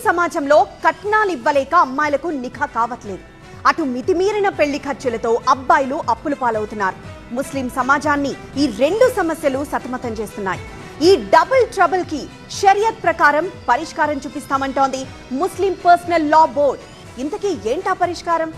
సమాజంలో కట్నాలు ఇవ్వలేక అమ్మాయిలకు నిఖా కావట్లేదు. అటు మితిమీరిన పెళ్లి ఖర్చులతో అబ్బాయిలు అప్పుల పాలవుతున్నారు. ముస్లిం సమాజాన్ని ఈ రెండు సమస్యలు సతమతం చేస్తున్నాయి. ఈ డబుల్ ట్రబుల్ కి షరియత్ ప్రకారం పరిష్కారం చూపిస్తామంటోంది ముస్లిం పర్సనల్ లా బోర్డ్. ఇంతకీ ఏంటా పరిష్కారం?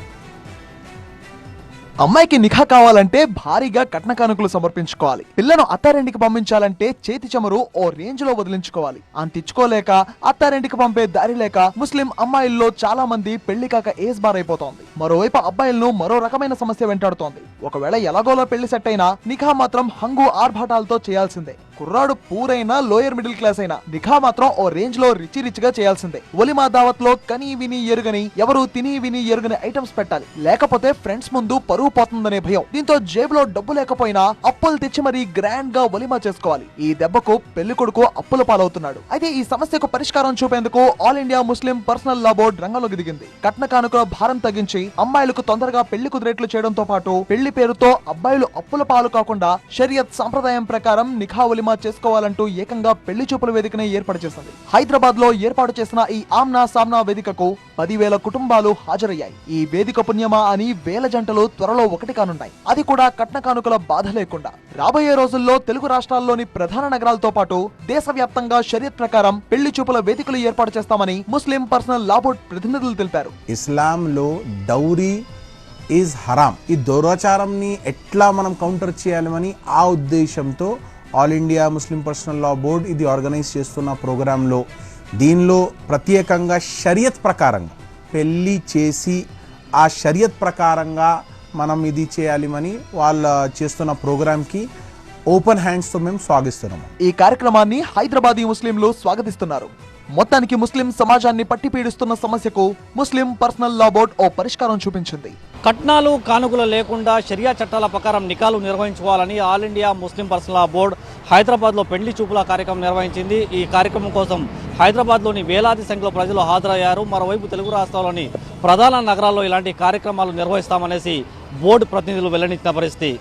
అమ్మాయికి నిఖా కావాలంటే భారీగా కట్న కానుకలు సమర్పించుకోవాలి. పిల్లను అత్తారింటికి పంపించాలంటే చేతి చమురు ఓ రేంజ్ లో వదిలించుకోవాలి. అంతిచ్చుకోలేక అత్తారింటికి పంపే దారి లేక ముస్లిం అమ్మాయిల్లో చాలా మంది పెళ్లి కాక ఏజ్ బార్ అయిపోతోంది. మరోవైపు అబ్బాయిలను మరో రకమైన సమస్య వెంటాడుతోంది. ఒకవేళ ఎలాగోలా పెళ్లి సెట్ అయినా నిఖా మాత్రం హంగు ఆర్భాటాలతో చేయాల్సిందే. కుర్రాడు పూరైనా లోయర్ మిడిల్ క్లాస్ అయినా నిఖా మాత్రం ఓ రేంజ్ లో రిచిగా చేయాల్సిందే. ఒలిమా దావత్ లో కని విని ఎరుగని ఎవరు తిని విని ఎరుగని ఐటమ్స్ పెట్టాలి. లేకపోతే ఫ్రెండ్స్ ముందు పరువు పోతుందనే భయం. దీంతో జేబులో డబ్బు లేకపోయినా అప్పులు తెచ్చి మరీ గ్రాండ్ గా ఒలిమా చేసుకోవాలి. ఈ దెబ్బకు పెళ్లి కొడుకు అప్పుల పాలవుతున్నాడు. అయితే ఈ సమస్యకు పరిష్కారం చూపేందుకు ఆల్ ఇండియా ముస్లిం పర్సనల్ లా బోర్డు రంగంలోకి దిగింది. కట్న కానుకల భారం తగ్గించి అమ్మాయిలకు తొందరగా పెళ్లి కుదిరేట్లు చేయడంతో పాటు పెళ్లి పేరుతో అబ్బాయిలు అప్పుల పాలు కాకుండా షరియత్ సంప్రదాయం ప్రకారం నిఖా ఒలిమా చేసుకోవాలంటూ ఏకంగా పెళ్లి చూపుల వేదికనే ఏర్పాటు చేసింది. హైదరాబాద్ లో ఏర్పాటు చేసిన ఈ ఆమ్నా సామ్నా వేదికకు 10,000 కుటుంబాలు హాజరయ్యాయి. ఈ వేదిక పుణ్యమా అని వేల జంటలు త్వరలో ఒకటి కానున్నాయి. అది కూడా కట్న కానుకల బాధ లేకుండా. రాబోయే రోజుల్లో తెలుగు రాష్ట్రాల్లోని ప్రధాన నగరాలతో పాటు దేశవ్యాప్తంగా షరియత్ ప్రకారం పెళ్లి చూపుల వేదికలు ఏర్పాటు చేస్తామని ముస్లిం పర్సనల్ లా బోర్డు ప్రతినిధులు తెలిపారు. ఇస్లాంలో డౌరీ ఈజ్ హరాం. ఈ దురాచారంని ఎట్లా మనం కౌంటర్ చేయాలని ఆ ఉద్దేశంతో ఆల్ ఇండియా ముస్లిం పర్సనల్ లా బోర్డ్ ఇది ఆర్గనైజ్ చేస్తున్న ప్రోగ్రాంలో దీనిలో ప్రత్యేకంగా షరియత్ ప్రకారంగా పెళ్ళి చేసి ఆ షరియత్ ప్రకారంగా మనం ఇది చేయాలని వాళ్ళ చేస్తున్న ప్రోగ్రాంకి ఓపెన్ హ్యాండ్స్తో మేము స్వాగతిస్తున్నాము. ఈ కార్యక్రమాన్ని హైదరాబాదీ ముస్లింలు స్వాగతిస్తున్నారు. మొత్తానికి ముస్లిం సమాజాన్ని పట్టి పీడిస్తున్న సమస్యకు ముస్లిం పర్సనల్ లా బోర్డ్ ఓ పరిష్కారం చూపించింది. కట్నాలు కానుకలు లేకుండా షరియా చట్టాల ప్రకారం నికాలు నిర్వహించుకోవాలని ఆల్ ఇండియా ముస్లిం పర్సనల్ లా బోర్డు హైదరాబాద్లో పెళ్లి చూపుల కార్యక్రమం నిర్వహించింది. ఈ కార్యక్రమం కోసం హైదరాబాద్లోని వేలాది సంఖ్యలో ప్రజలు హాజరయ్యారు. మరోవైపు తెలుగు రాష్ట్రాల్లోని ప్రధాన నగరాల్లో ఇలాంటి కార్యక్రమాలు నిర్వహిస్తామనేసి బోర్డు ప్రతినిధులు వెల్లడించిన పరిస్థితి.